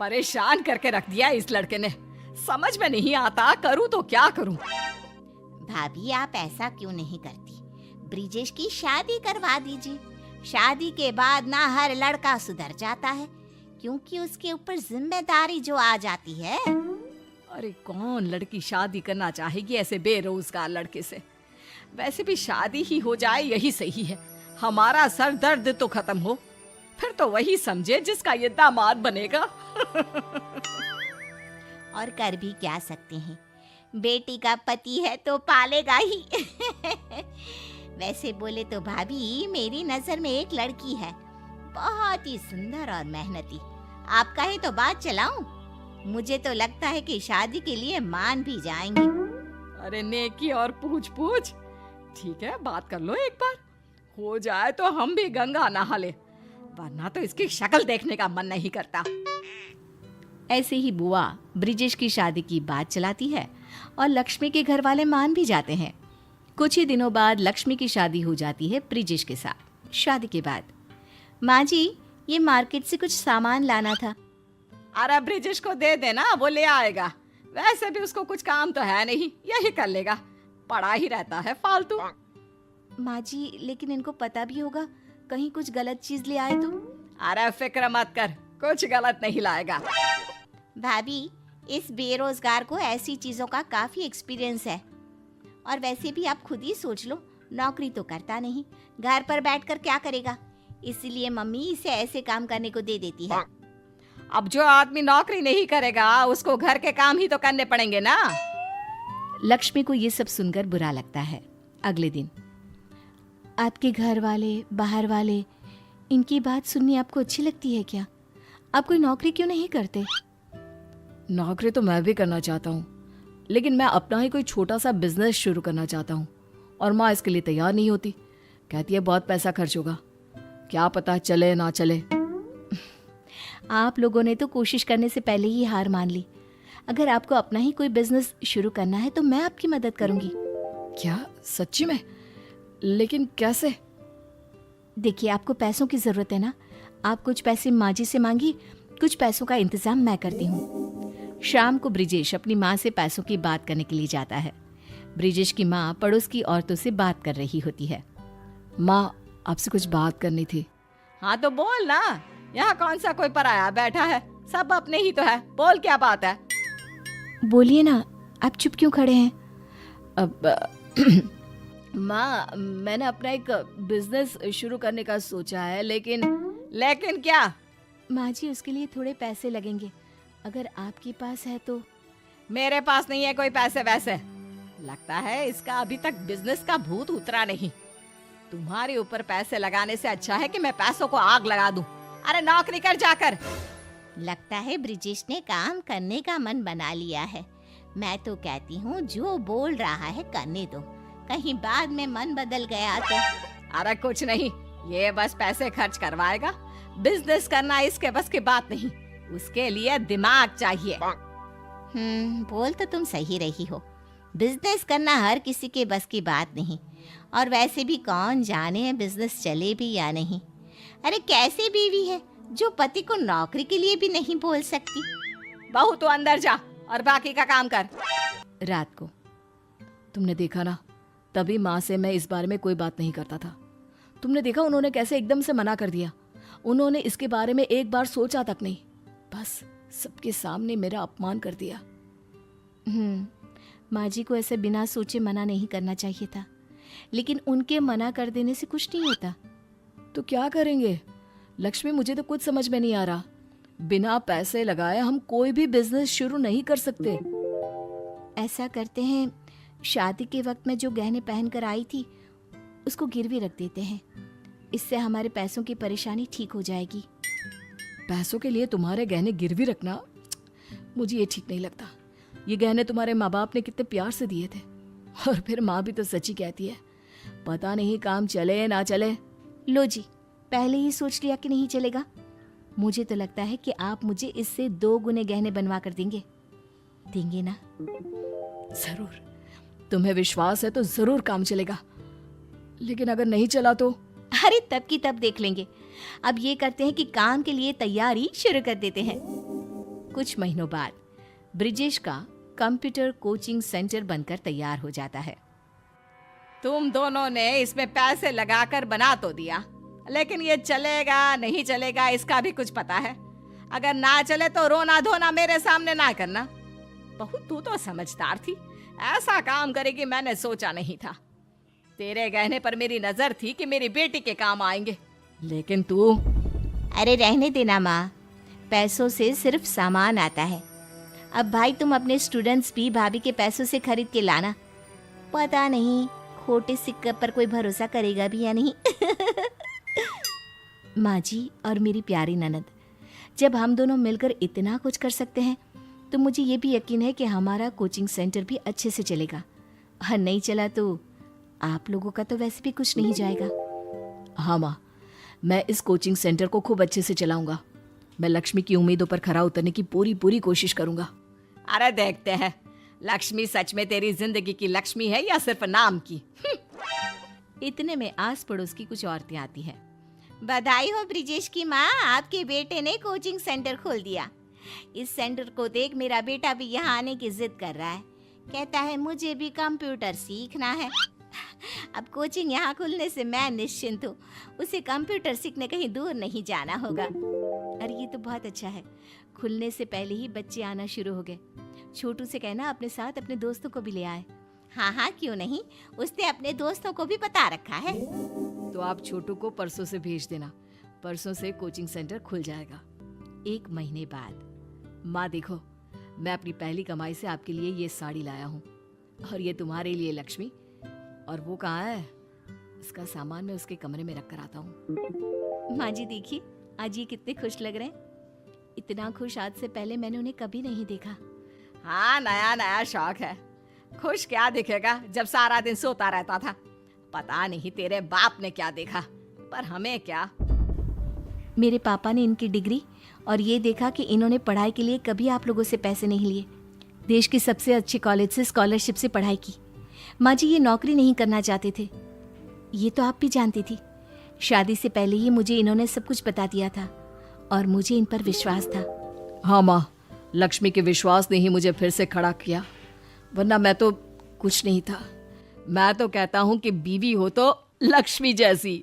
परेशान करके रख दिया इस लड़के ने। समझ में नहीं आता करूं तो क्या करूं। भाभी आप ऐसा क्यों नहीं करती? ब्रिजेश की शादी करवा दीजिए। शादी के बाद ना हर लड़का सुधर जाता है, क्योंकि उसके ऊपर जिम्मेदारी जो आ जाती है। अरे कौन लड़की शादी करना चाहेगी ऐसे बेरोजगार लड़के से? वैसे भी शादी ही हो जाए यही सही है। हमारा सर दर्द तो खत्म हो, फिर तो वही समझे जिसका ये दामाद बनेगा। और कर भी क्या सकते हैं, बेटी का पति है तो पालेगा ही। वैसे बोले तो भाभी मेरी नजर में एक लड़की है, बहुत ही सुंदर और मेहनती। आप कहे तो बात चलाऊं? मुझे तो लगता है कि शादी के लिए मान भी जाएंगे। अरे नेकी और पूछ पूछ। ठीक है, बात कर लो एक बार, हो जाए तो हम भी गंगा नहा ले, वरना तो इसकी शक्ल देखने का मन नहीं करता। ऐसे ही बुआ ब्रिजेश की शादी की बात चलाती है और लक्ष्मी के घर वाले मान भी जाते हैं। कुछ ही दिनों बाद लक्ष्मी की शादी हो जाती है ब्रिजेश के साथ। शादी के बाद, माँ जी ये मार्केट से कुछ सामान लाना था। अरे ब्रिजेश को दे देना, वो ले आएगा। वैसे भी उसको कुछ काम तो है नहीं, यही कर लेगा, पड़ा ही रहता है फालतू। माँ जी लेकिन इनको पता भी होगा, कहीं कुछ गलत चीज ले आए तो। अरे फिक्र मत कर, कुछ गलत नहीं लाएगा। भाभी इस बेरोजगार को ऐसी चीजों का काफी एक्सपीरियंस है। और वैसे भी आप खुद ही सोच लो, नौकरी तो करता नहीं, घर पर बैठकर क्या करेगा, इसलिए मम्मी इसे ऐसे काम करने को दे देती है। अब जो आदमी नौकरी नहीं करेगा उसको घर के काम ही तो करने पड़ेंगे ना। लक्ष्मी को ये सब सुनकर बुरा लगता है। अगले दिन, आपके घर वाले बाहर वाले, इनकी बात सुननी आपको अच्छी लगती है क्या? आप कोई नौकरी क्यों नहीं करते? नौकरी तो मैं भी करना चाहता हूँ, लेकिन मैं अपना ही कोई छोटा सा बिजनेस शुरू करना चाहता हूँ, और माँ इसके लिए तैयार नहीं होती। कहती है बहुत पैसा खर्च होगा, क्या पता चले ना चले। आप लोगों ने तो कोशिश करने से पहले ही हार मान ली। अगर आपको अपना ही कोई बिजनेस शुरू करना है तो मैं आपकी मदद करूंगी। क्या सच्ची में? लेकिन कैसे? देखिए आपको पैसों की जरूरत है ना, आप कुछ पैसे माँ जी से मांगी, कुछ पैसों का इंतजाम मैं करती हूँ। शाम को ब्रिजेश अपनी माँ से पैसों की बात करने के लिए जाता है। ब्रिजेश की माँ पड़ोस की औरतों से बात कर रही होती है। माँ आपसे कुछ बात करनी थी। हाँ तो बोल ना, यहाँ कौन सा कोई पराया बैठा है, सब अपने ही तो है, बोल क्या बात है। बोलिए ना, आप चुप क्यों खड़े हैं? अब माँ मैंने अपना एक बिजनेस शुरू करने का सोचा है, लेकिन क्या? माँ जी उसके लिए थोड़े पैसे लगेंगे, अगर आपके पास है तो। मेरे पास नहीं है कोई पैसे वैसे। लगता है इसका अभी तक बिजनेस का भूत उतरा नहीं। तुम्हारे ऊपर पैसे लगाने से अच्छा है कि मैं पैसों को आग लगा दूं। अरे नौकरी कर जाकर। लगता है ब्रिजेश ने काम करने का मन बना लिया है। मैं तो कहती हूँ जो बोल रहा है करने दो, कहीं बाद में मन बदल गया तो। अरे कुछ नहीं, ये बस पैसे खर्च करवाएगा। बिजनेस करना इसके बस की बात नहीं, उसके लिए दिमाग चाहिए। बोल तो तुम सही रही हो, बिजनेस करना हर किसी के बस की बात नहीं। और वैसे भी कौन जाने बिजनेस चले भी या नहीं। अरे कैसे बीवी है जो पति को नौकरी के लिए भी नहीं बोल सकती। बहू तो अंदर जा और बाकी का काम कर। रात को, तुमने देखा ना, तभी माँ से मैं इस बारे में कोई बात नहीं करता था। तुमने देखा उन्होंने कैसे एकदम से मना कर दिया। उन्होंने इसके बारे में एक बार सोचा तक नहीं, बस सबके सामने मेरा अपमान कर दिया। माँ जी को ऐसे बिना सोचे मना नहीं करना चाहिए था, लेकिन उनके मना कर देने से कुछ नहीं होता। तो क्या करेंगे लक्ष्मी? मुझे तो कुछ समझ में नहीं आ रहा। बिना पैसे लगाए हम कोई भी बिजनेस शुरू नहीं कर सकते। ऐसा करते हैं, शादी के वक्त में जो गहने पहन कर आई थी उसको गिरवी रख देते हैं, इससे हमारे पैसों की परेशानी ठीक हो जाएगी। पैसों के लिए तुम्हारे गहने गिरवी रखना, मुझे ये ठीक नहीं लगता। ये गहने तुम्हारे माँ बाप ने कितने प्यार से दिए थे, और फिर माँ भी तो सच्ची कहती है, पता नहीं काम चले ना चले। लो जी, पहले ही सोच लिया कि नहीं चलेगा। मुझे तो लगता है कि आप मुझे इससे 2 गुने गहने बनवा कर देंगे ना? जरूर, तुम्हें विश्वास है तो जरूर काम चलेगा, लेकिन अगर नहीं चला तो? अरे तब की तब देख लेंगे। अब ये करते हैं कि काम के लिए तैयारी शुरू कर देते हैं। कुछ महीनों बाद ब्रिजेश का कंप्यूटर कोचिंग सेंटर बनकर तैयार हो जाता है। तुम दोनों ने इसमें पैसे लगाकर बना तो दिया, लेकिन ये चलेगा नहीं चलेगा इसका भी कुछ पता है। अगर ना चले तो रोना धोना मेरे सामने ना करना। बहू तू तो समझदार थी, ऐसा काम करेगी मैंने सोचा नहीं था। तेरे गहने पर मेरी नजर थी कि मेरी बेटी के काम आएंगे, लेकिन तू। अरे रहने देना माँ, पैसों से सिर्फ सामान आता है। अब भाई तुम अपने स्टूडेंट्स भी भाभी के पैसों से खरीद के लाना। पता नहीं खोटे सिक्के पर कोई भरोसा करेगा भी या नहीं। माँ जी और मेरी प्यारी ननद, जब हम दोनों मिलकर इतना कुछ कर सकते हैं तो मुझे ये भी यकीन है कि हमारा कोचिंग सेंटर भी अच्छे से चलेगा। और नहीं चला तो आप लोगों का तो वैसे भी कुछ नहीं जाएगा। हाँ माँ, मैं इस कोचिंग सेंटर को खूब अच्छे से चलाऊंगा। मैं लक्ष्मी की उम्मीदों पर खरा उतरने की पूरी कोशिश करूंगा। अरे देखते हैं लक्ष्मी सच में तेरी जिंदगी की लक्ष्मी है या सिर्फ नाम की। इतने में आस पड़ोस की कुछ औरतें आती हैं। बधाई हो ब्रिजेश की माँ, आपके बेटे ने कोचिंग सेंटर खोल दिया। इस सेंटर को देख मेरा बेटा भी यहाँ आने की जिद कर रहा है। कहता है मुझे भी कंप्यूटर सीखना है। अब कोचिंग यहाँ खुलने से मैं निश्चिंत हूँ, उसे कंप्यूटर सीखने कहीं दूर नहीं जाना होगा। अरे ये तो बहुत अच्छा है, खुलने से पहले ही बच्चे आना शुरू हो गए। छोटू से कहना अपने साथ अपने दोस्तों को भी ले आए। हाँ हाँ क्यों नहीं, उसने अपने दोस्तों को भी बता रखा है। तो आप छोटू को परसों से भेज देना, परसों से कोचिंग सेंटर खुल जाएगा। 1 महीने बाद। माँ देखो, मैं अपनी पहली कमाई से आपके लिए ये साड़ी लाया हूँ, और ये तुम्हारे लिए लक्ष्मी। और वो कहाँ है? इसका सामान मैं उसके कमरे में रख कर आता हूँ। माँ जी देखिए, आज ये कितने खुश लग रहे हैं। इतना खुश आज से पहले मैंने उन्हें कभी नहीं देखा। हाँ, नया नया शौक है। खुश क्या दिखेगा जब सारा दिन सोता रहता था। पता नहीं तेरे बाप ने क्या देखा, पर हमें क्या। मेरे पापा ने इनकी डिग्री और ये देखा कि इन्होंने पढ़ाई के लिए कभी आप लोगों से पैसे नहीं लिए। देश के सबसे अच्छे कॉलेज से स्कॉलरशिप से पढ़ाई की। माँ जी ये नौकरी नहीं करना चाहते थे, ये तो आप भी जानती थी। शादी से पहले ही मुझे इन्होंने सब कुछ बता दिया था और मुझे इन पर विश्वास था। हाँ माँ, लक्ष्मी के विश्वास ने ही मुझे फिर से खड़ा किया, वरना मैं तो कुछ नहीं था। मैं तो कहता हूँ कि बीवी हो तो लक्ष्मी जैसी।